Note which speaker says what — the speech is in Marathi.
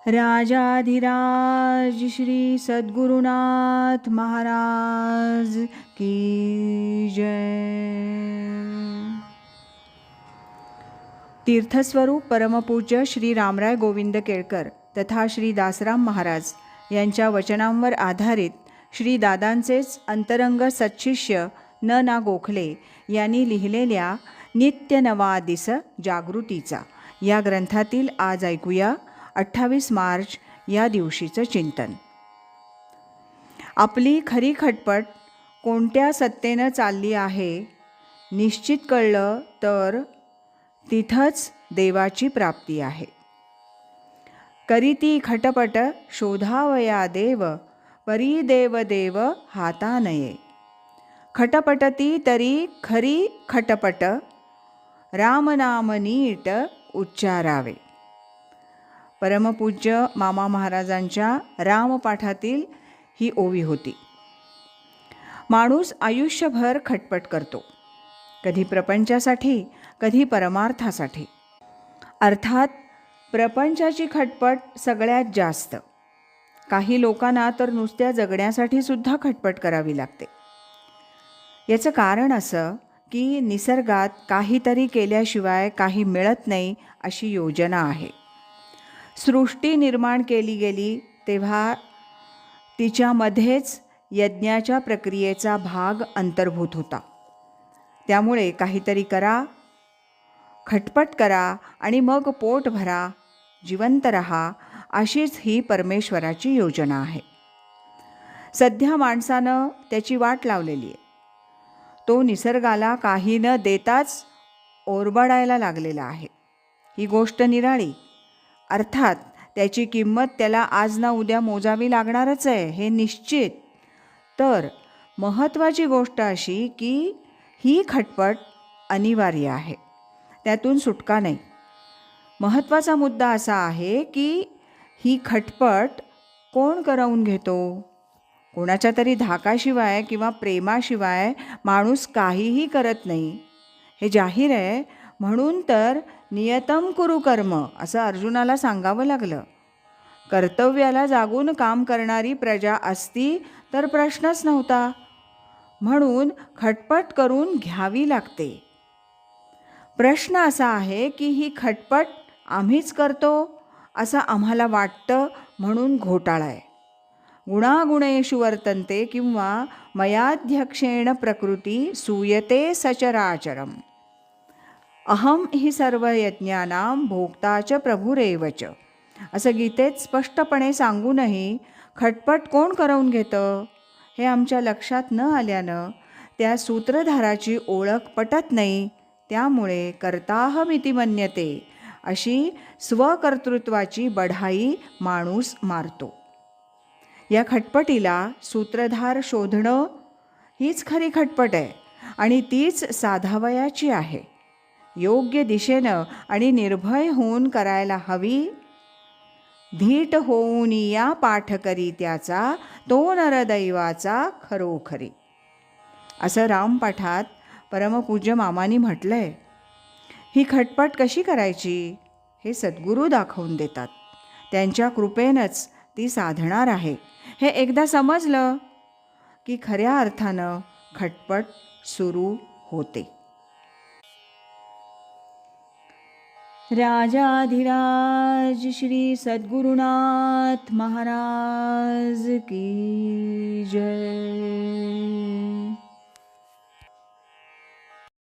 Speaker 1: राजाधिराज श्री सद्गुरुनाथ महाराज की जय। तीर्थस्वरूप परमपूज्य श्री रामराय गोविंद केळकर तथा श्री दासराम महाराज यांच्या वचनांवर आधारित श्री दादांचेच अंतरंग सत्शिष्य न गोखले यांनी लिहिलेल्या नित्य नवा दिस जागृतीचा या ग्रंथातील आज ऐकूया 28 मार्च या दिवशीचं चिंतन. आपली खरी खटपट कोणत्या सत्तेनं चालली आहे निश्चित कळलं तर तिथंच देवाची प्राप्ती आहे. करीती खटपट शोधावया देव, परी देव देव हाता नये. खटपटती तरी खरी खटपट, रामनाम नीट उच्चारावे. परमपूज्य मामा महाराजांच्या रामपाठातील ही ओवी होती. माणूस आयुष्यभर खटपट करतो, कधी प्रपंचासाठी कधी परमार्थासाठी. अर्थात प्रपंचाची खटपट सगळ्यात जास्त. काही लोकांना तर नुसत्या जगण्यासाठी सुद्धा खटपट करावी लागते. याचं कारण असं की निसर्गात काहीतरी केल्याशिवाय काही मिळत नाही अशी योजना आहे. सृष्टी निर्माण केली गेली तेव्हा तिच्यामध्येच यज्ञाच्या प्रक्रियेचा भाग अंतर्भूत होता. त्यामुळे काहीतरी करा, खटपट करा आणि मग पोट भरा, जिवंत रहा, अशीच ही परमेश्वराची योजना आहे. सध्या माणसानं त्याची वाट लावलेली आहे. तो निसर्गाला काही न देताच ओरबाडायला लागलेला आहे. ही गोष्ट निराळी. अर्थात त्याची किंमत त्याला आज ना उद्या मोजावी लागणारच आहे, हे निश्चित. तर महत्त्वाची गोष्ट अशी की ही खटपट अनिवार्य आहे, त्यातून सुटका नाही. महत्त्वाचा मुद्दा असा आहे की ही खटपट कोण करवून घेतो. कोणाच्या तरी धाकाशिवाय किंवा प्रेमाशिवाय माणूस काहीही करत नाही, हे जाहीर आहे. म्हणून तर नियतम कुरु कर्म असं अर्जुनाला सांगावं लागलं. कर्तव्याला जागून काम करणारी प्रजा असती तर प्रश्नच नव्हता. म्हणून खटपट करून घ्यावी लागते. प्रश्न असा आहे की ही खटपट आम्हीच करतो असं आम्हाला वाटतं म्हणून घोटाळा आहे. गुणागुणेषु वर्तन्ते किंवा मयाध्यक्षेण प्रकृती सूयते सचराचरम. अहम हि सर्व यज्ञानां भोक्ता च प्रभुरेव च असं गीतेत स्पष्टपणे सांगूनही खटपट कोण करवून घेतं हे आमच्या लक्षात न आल्यानं त्या सूत्रधाराची ओळख पटत नाही. त्यामुळे कर्ताहमिति मन्यते अशी स्वकर्तृत्वाची बढाई माणूस मारतो. या खटपटीला सूत्रधार शोधणं हीच खरी खटपट आहे आणि तीच साधावयाची आहे. योग्य दिशेनं आणि निर्भय होऊन करायला हवी. धीट होऊन या पाठ करी त्याचा, तो नरदैवाचा खरोखरी असं रामपाठात परमपूज्य मामानी म्हटलंय. ही खटपट कशी करायची हे सद्गुरू दाखवून देतात. त्यांच्या कृपेनंच ती साधणार आहे. हे एकदा समजलं की खऱ्या अर्थानं खटपट सुरू होते. राजाधिराज श्री सद्गुरुनाथ महाराज की जय.